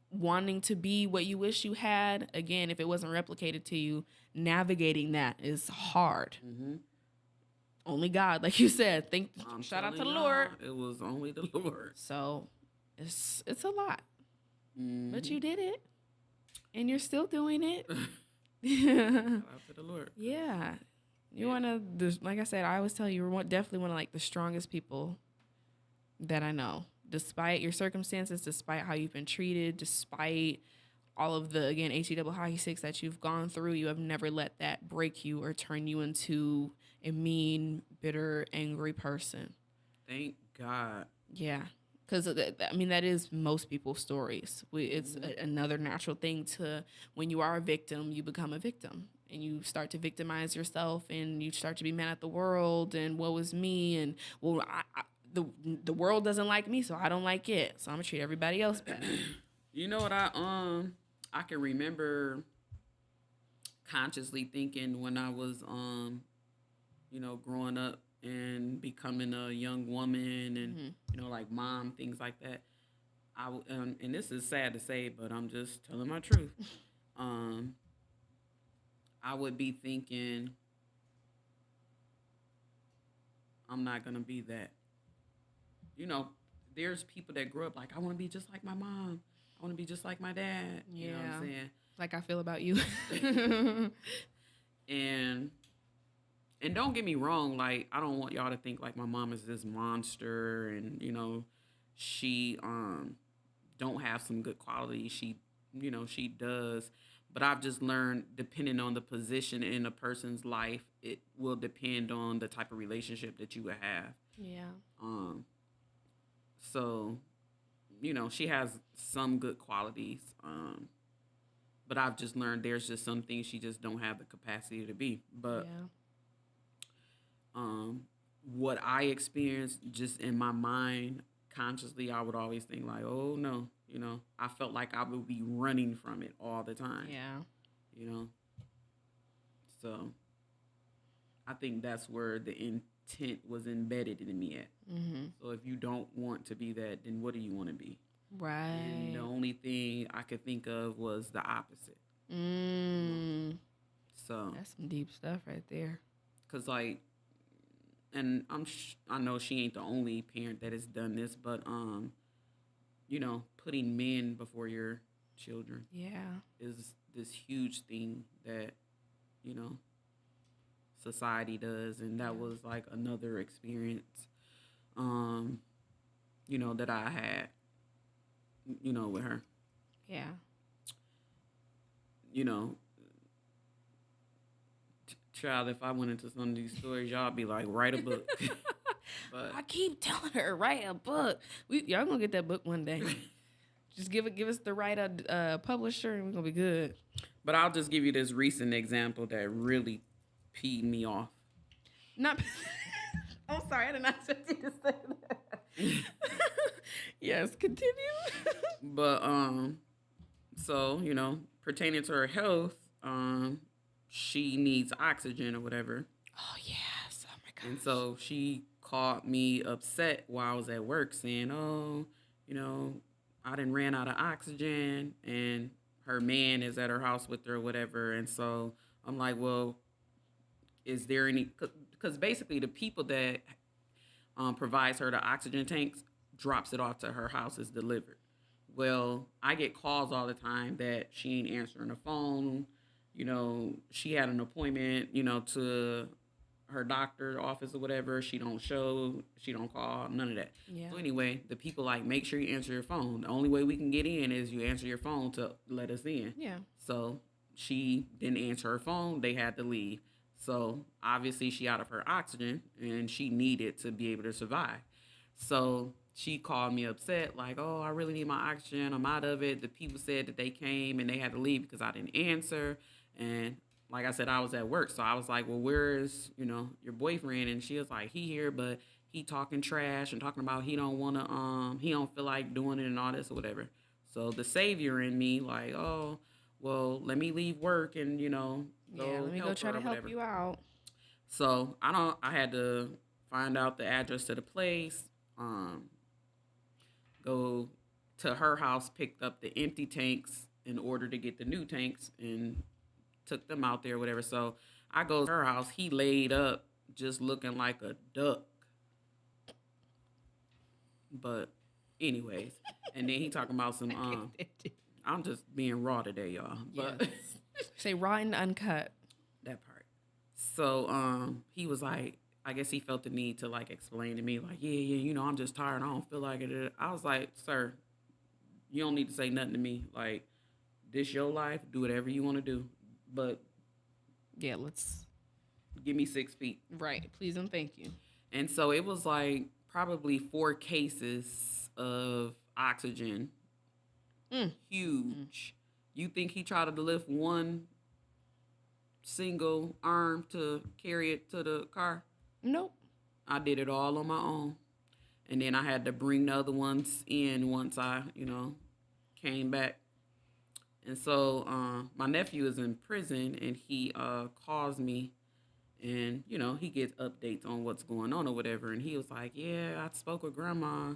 wanting to be what you wish you had, again, if it wasn't replicated to you, navigating that is hard. Only God, like you said. Shout out to the Lord. It was only the Lord. So it's a lot. But you did it. And you're still doing it. Shout out to the Lord. Yeah. You want to, like I said, I always tell you, you're definitely one of like the strongest people that I know. Despite your circumstances, despite how you've been treated, despite all of the, again, HE hockey sticks that you've gone through, you have never let that break you or turn you into a mean, bitter, angry person. Thank God. Yeah. Because, I mean, that is most people's stories. It's another natural thing to, when you are a victim, you become a victim. And you start to victimize yourself and you start to be mad at the world and woe is me. And, well, the world doesn't like me, so I don't like it. So I'm going to treat everybody else better. You know what I can remember consciously thinking when I was, growing up and becoming a young woman and, like mom, things like that. And this is sad to say, but I'm just telling my truth. I would be thinking, I'm not going to be that. There's people that grew up like, I want to be just like my mom. I want to be just like my dad. Yeah. You know what I'm saying? Like I feel about you. And don't get me wrong, like, I don't want y'all to think like my mom is this monster and, she don't have some good qualities. She does. But I've just learned, depending on the position in a person's life, it will depend on the type of relationship that you would have. Yeah. So, she has some good qualities. But I've just learned there's just some things she just don't have the capacity to be. But what I experienced just in my mind, consciously, I would always think like, oh, no. I felt like I would be running from it all the time. Yeah. So I think that's where the intent was embedded in me at. So if you don't want to be that, then what do you want to be? Right. And the only thing I could think of was the opposite. So that's some deep stuff right there. Because, like, and I know she ain't the only parent that has done this, but, putting men before your children is this huge thing that, society does. And that was, like, another experience, that I had, with her. Yeah. Child, if I went into some of these stories, y'all be like, write a book. But I keep telling her, write a book. Y'all gonna get that book one day. Just give us the right publisher, and we're gonna be good. But I'll just give you this recent example that really peed me off. I'm sorry, I did not expect you to say that. Yes, continue. But so pertaining to her health, she needs oxygen or whatever. Oh yes, oh my gosh. And so she called me upset while I was at work, saying, "Oh, I done ran out of oxygen," and her man is at her house with her or whatever. And so I'm like, well, is there any? Because basically the people that provides her the oxygen tanks drops it off to her house, is delivered. Well, I get calls all the time that she ain't answering the phone. She had an appointment, to her doctor's office or whatever. She don't show, she don't call, none of that. Yeah. So anyway, the people like, make sure you answer your phone. The only way we can get in is you answer your phone to let us in. Yeah. So she didn't answer her phone. They had to leave. So obviously she out of her oxygen and she needed to be able to survive. So she called me upset, like, oh, I really need my oxygen. I'm out of it. The people said that they came and they had to leave because I didn't answer. And like I said, I was at work. So I was like, well, where's, your boyfriend? And she was like, he here, but he talking trash and talking about he don't want to, he don't feel like doing it and all this or whatever. So the savior in me, like, oh, well, let me leave work and, Yeah, let me go try to help you out. So I had to find out the address to the place, go to her house, picked up the empty tanks in order to get the new tanks and took them out there, whatever. So I go to her house. He laid up just looking like a duck. But anyways, and then he talking about some, I'm just being raw today, y'all. But yes. Say raw and uncut. That part. So he was like, I guess he felt the need to like explain to me, like, yeah, I'm just tired. I don't feel like it. I was like, sir, you don't need to say nothing to me. Like, this your life. Do whatever you want to do. But yeah, let's give me 6 feet. Right. Please and thank you. And so it was like probably 4 cases of oxygen. Huge. You think he tried to lift one single arm to carry it to the car? Nope. I did it all on my own. And then I had to bring the other ones in once I, came back. And so my nephew is in prison and he calls me and, he gets updates on what's going on or whatever. And he was like, yeah, I spoke with grandma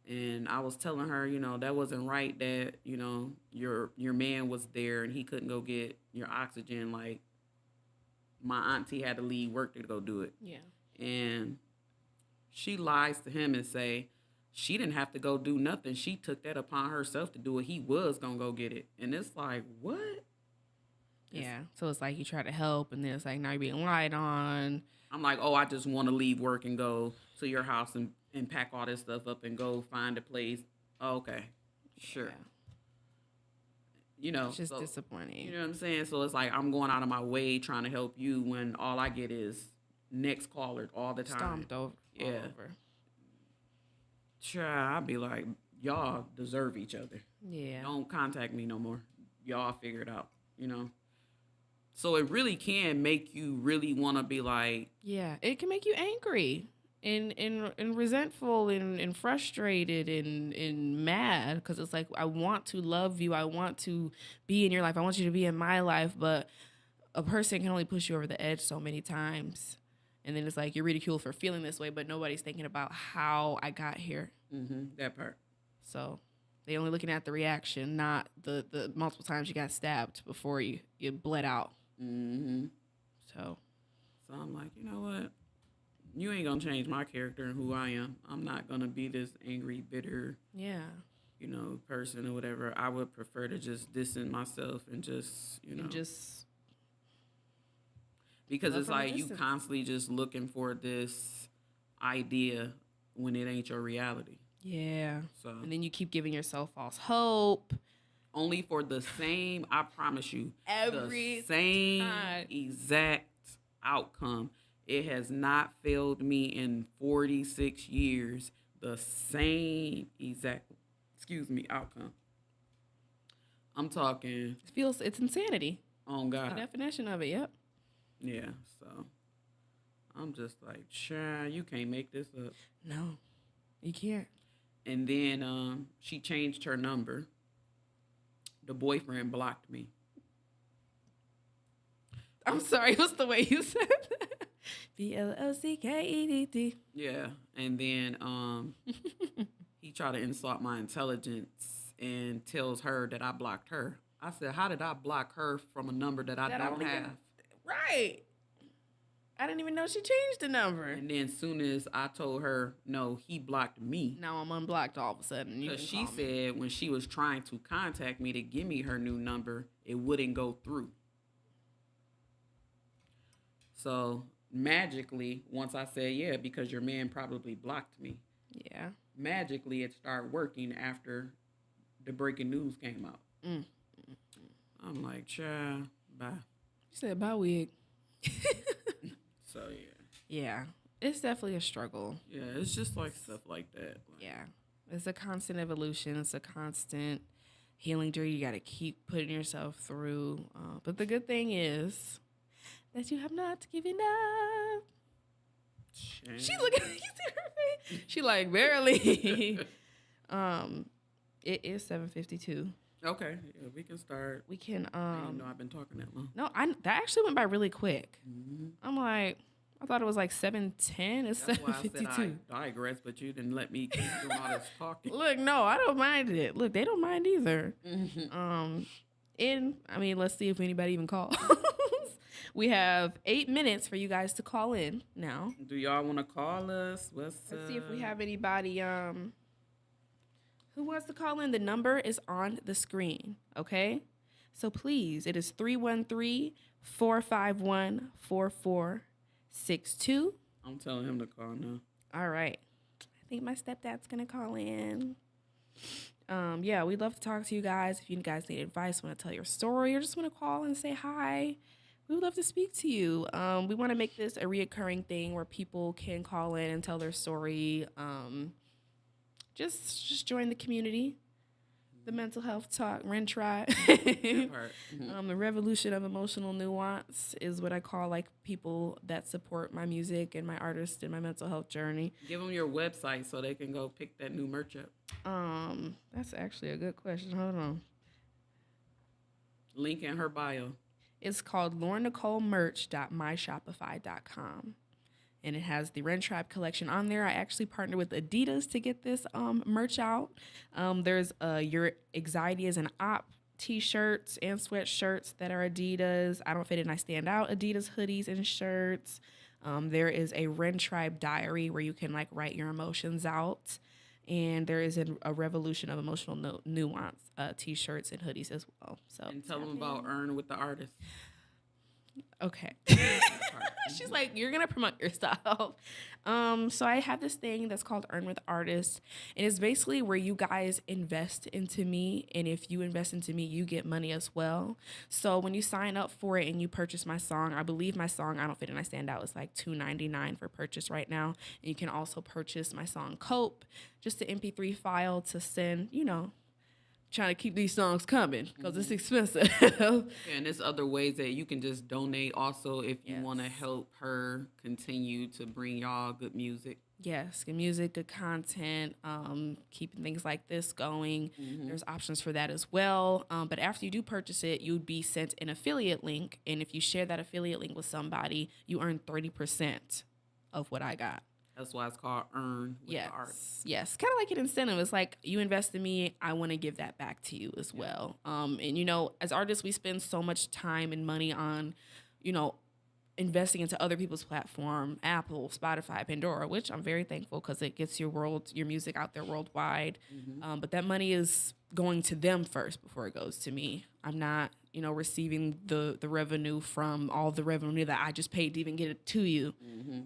and I was telling her, that wasn't right that, your man was there and he couldn't go get your oxygen. Like my auntie had to leave work to go do it. Yeah. And she lies to him and say she didn't have to go do nothing. She took that upon herself to do it. He was going to go get it. And it's like, what? Yeah. So it's like you try to help and then it's like now you're being lied on. I'm like, oh, I just want to leave work and go to your house and pack all this stuff up and go find a place. Oh, okay. Sure. Yeah. It's just disappointing. You know what I'm saying? So it's like I'm going out of my way trying to help you when all I get is next caller all the time. Stomped over. Yeah. All over. Try. I'd be like, y'all deserve each other. Yeah. Don't contact me no more. Y'all figure it out, So it really can make you really want to be like. Yeah, it can make you angry and resentful and frustrated and mad because it's like, I want to love you. I want to be in your life. I want you to be in my life. But a person can only push you over the edge so many times. And then it's like you're ridiculed for feeling this way, but nobody's thinking about how I got here. That part. So they only looking at the reaction, not the multiple times you got stabbed before you bled out. So I'm like, you know what? You ain't gonna change my character and who I am. I'm not gonna be this angry, bitter, person or whatever. I would prefer to just distance myself and just, because it's like you constantly just looking for this idea when it ain't your reality. Yeah. So and then you keep giving yourself false hope. Only for the same, I promise you, every same time. Exact outcome. It has not failed me in 46 years. The same exact, outcome. I'm talking. It's insanity. Oh, God. The definition of it, yep. Yeah, so I'm just like, child, you can't make this up. No, you can't. And then she changed her number. The boyfriend blocked me. I'm sorry, what's the way you said that? BLOCKEDD. Yeah, and then he tried to insult my intelligence and tells her that I blocked her. I said, how did I block her from a number that I don't have? Right. I didn't even know she changed the number. And then as soon as I told her, no, he blocked me. Now I'm unblocked all of a sudden. Because she said when she was trying to contact me to give me her new number, it wouldn't go through. So magically, once I said, yeah, because your man probably blocked me. Yeah. Magically, it started working after the breaking news came out. I'm like, child, bye. You said bye, wig. So, yeah. Yeah. It's definitely a struggle. Yeah, it's just like stuff like that. Like, Yeah. It's a constant evolution. It's a constant healing journey you got to keep putting yourself through. But the good thing is that you have not given up. She looking at you, see her face? She like, barely. It is 7:52. Okay, yeah, we can start. We can. I didn't know I've been talking that long. No, that actually went by really quick. Mm-hmm. I'm like, I thought it was like 7:10. It's 7:52. I digress, but you didn't let me keep doing all this talking. Look, no, I don't mind it. Look, they don't mind either. Mm-hmm. And I mean, let's see if anybody even calls. We have 8 minutes for you guys to call in now. Do y'all want to call us? Let's see if we have anybody who wants to call in. The number is on the screen, okay? So please, it is 313-451-4462. I'm telling him to call now. All right. I think my stepdad's going to call in. Yeah, we'd love to talk to you guys. If you guys need advice, want to tell your story, or just want to call and say hi, we would love to speak to you. We want to make this a reoccurring thing where people can call in and tell their story. Just join the community. The mental health talk, Ren Tribe. The revolution of emotional nuance is what I call like people that support my music and my artist and my mental health journey. Give them your website so they can go pick that new merch up. That's actually a good question. Hold on. Link in her bio. It's called laurenicolemerch.myshopify.com. And it has the Ren Tribe collection on there. I actually partnered with Adidas to get this merch out. There's Your Anxiety is an Op t-shirts and sweatshirts that are Adidas. I Don't Fit In, I Stand Out Adidas hoodies and shirts. There is a Ren Tribe diary where you can like write your emotions out. And there is a revolution of emotional nuance t-shirts and hoodies as well. So and tell them about Earn with the Artist. Okay. She's like, you're going to promote yourself. So I have this thing that's called Earn with Artists. And it's basically where you guys invest into me. And if you invest into me, you get money as well. So when you sign up for it and you purchase my song, I believe my song, I Don't Fit In, I Stand Out, is like $2.99 for purchase right now. And you can also purchase my song Cope, just an MP3 file to send, trying to keep these songs coming because it's expensive. And there's other ways that you can just donate also if you want to help her continue to bring y'all good music. Yes, good music, good content, keeping things like this going. There's options for that as well. But after you do purchase it, you'd be sent an affiliate link. And if you share that affiliate link with somebody, you earn 30% of what I got. That's why it's called Earn with the Artist. Yes, kind of like an incentive. It's like you invest in me, I want to give that back to you as well. And, as artists, we spend so much time and money on, investing into other people's platform, Apple, Spotify, Pandora, which I'm very thankful because it gets your music out there worldwide. But that money is going to them first before it goes to me. I'm not, receiving the revenue from all the revenue that I just paid to even get it to you.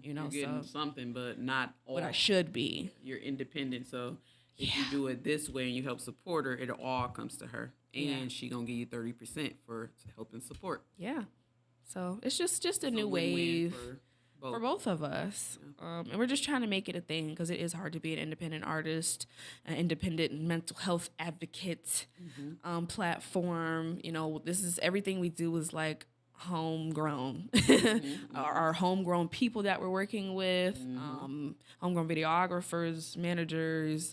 You're getting something, but not all. What I should be. You're independent, so if you do it this way and you help support her, it all comes to her, and she gonna give you 30% for helping support. Yeah. So it's just a new wave for both of us. And we're just trying to make it a thing because it is hard to be an independent artist, an independent mental health advocate platform. This is everything we do is like homegrown. Our homegrown people that we're working with, homegrown videographers, managers,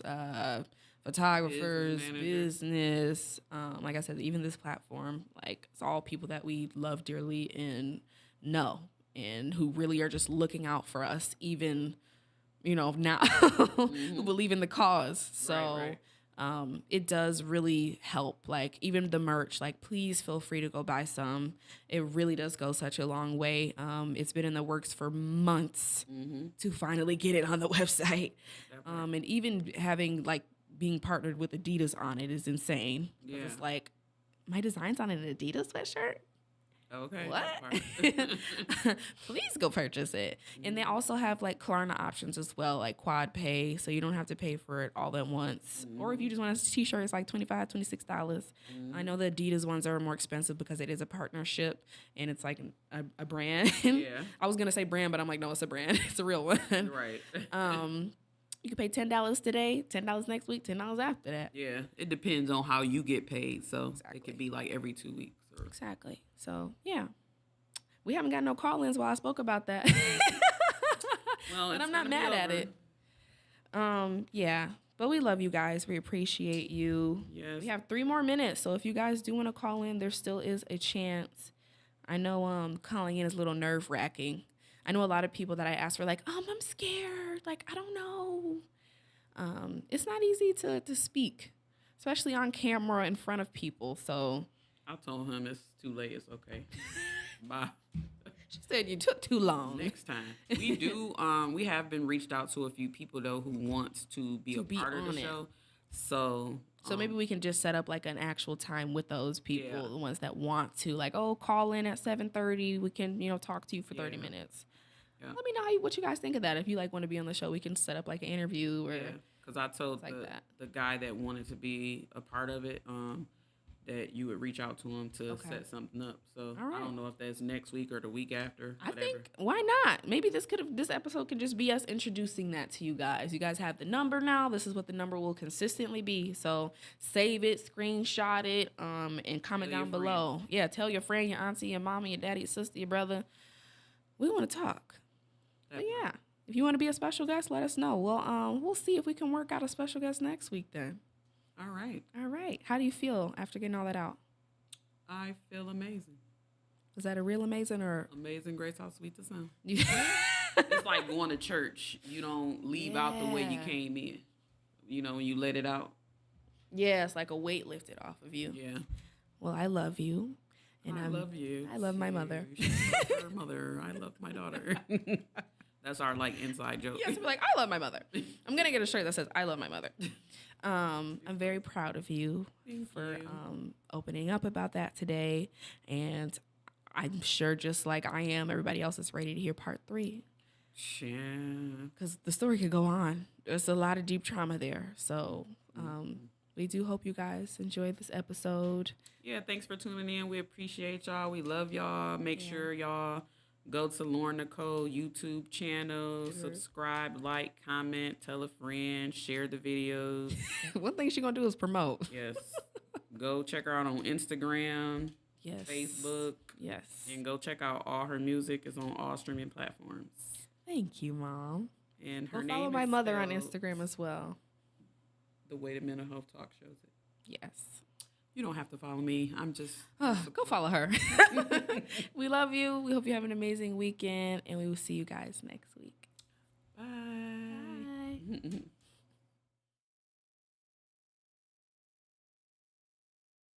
photographers, business. Like I said, even this platform, like it's all people that we love dearly and know, and who really are just looking out for us, even, now, who believe in the cause. So it does really help. Like even the merch, like please feel free to go buy some. It really does go such a long way. It's been in the works for months to finally get it on the website. And even having being partnered with Adidas on it is insane. Yeah. It's like, my design's on an Adidas sweatshirt? Okay. What? Please go purchase it. And they also have like Klarna options as well, like quad pay, so you don't have to pay for it all at once. Or if you just want a t-shirt, it's like $25, $26. I know the Adidas ones are more expensive because it is a partnership and it's like a brand. Yeah. I was gonna say brand, but I'm like, no, it's a brand. It's a real one. Right. You can pay $10 today, $10 next week, $10 after that. Yeah. It depends on how you get paid. So Exactly. it could be like every 2 weeks. Or... Exactly. So yeah, we haven't got no call-ins while I spoke about that. Well, but I'm not mad at it. Yeah, but we love you guys. We appreciate you. Yes. We have 3 more minutes, so if you guys do want to call in, there still is a chance. I know calling in is a little nerve-wracking. I know a lot of people that I ask for like, I'm scared. Like, I don't know. It's not easy to speak, especially on camera in front of people. So I told him it's too late. It's okay. Bye. she said you took too long. Next time. We do. We have been reached out to a few people though who want to be part of the show. So maybe we can just set up like an actual time with those people, Yeah. the ones that want to, like, call in at 7:30. We can, talk to you for 30 minutes. Yeah. Let me know what you guys think of that. If you like want to be on the show, we can set up like an interview or because I told like that. the guy that wanted to be a part of it that you would reach out to him to set something up. So All right. I don't know if that's next week or the week after. I Whatever. think why not? Maybe this episode could just be us introducing that to you guys. You guys have the number now. This is what the number will consistently be. So save it, screenshot it, and comment down below. Yeah, tell your friend, your auntie, your mama, your daddy, your sister, your brother. We want to talk. But yeah, if you want to be a special guest, let us know. We'll see if we can work out a special guest next week then. All right. All right. How do you feel after getting all that out? I feel amazing. Is that a real amazing or? Amazing grace, how sweet the sound. It's like going to church. You don't leave out the way you came in. When you let it out. Yeah, it's like a weight lifted off of you. Yeah. Well, I love you. And I love you. I love my mother. She loves her mother. I love my daughter. That's our inside joke. Yes, we're like, I love my mother. I'm gonna get a shirt that says I love my mother. I'm very proud of you for opening up about that today, and I'm sure just like I am, everybody else is ready to hear part 3. Yeah. Because the story could go on. There's a lot of deep trauma there, so we do hope you guys enjoyed this episode. Yeah, thanks for tuning in. We appreciate y'all. We love y'all. Make sure y'all go to Lauren Nicole YouTube channel, subscribe, like, comment, tell a friend, share the videos. One thing she's going to do is promote. Yes. Go check her out on Instagram, Facebook. Yes. And go check out all her music. It's on all streaming platforms. Thank you, Mom. And her name follow is my mother on Instagram as well. The Way to Mental Health Talk shows it. Yes. You don't have to follow me. I'm just... go follow her. We love you. We hope you have an amazing weekend, and we will see you guys next week. Bye. Bye.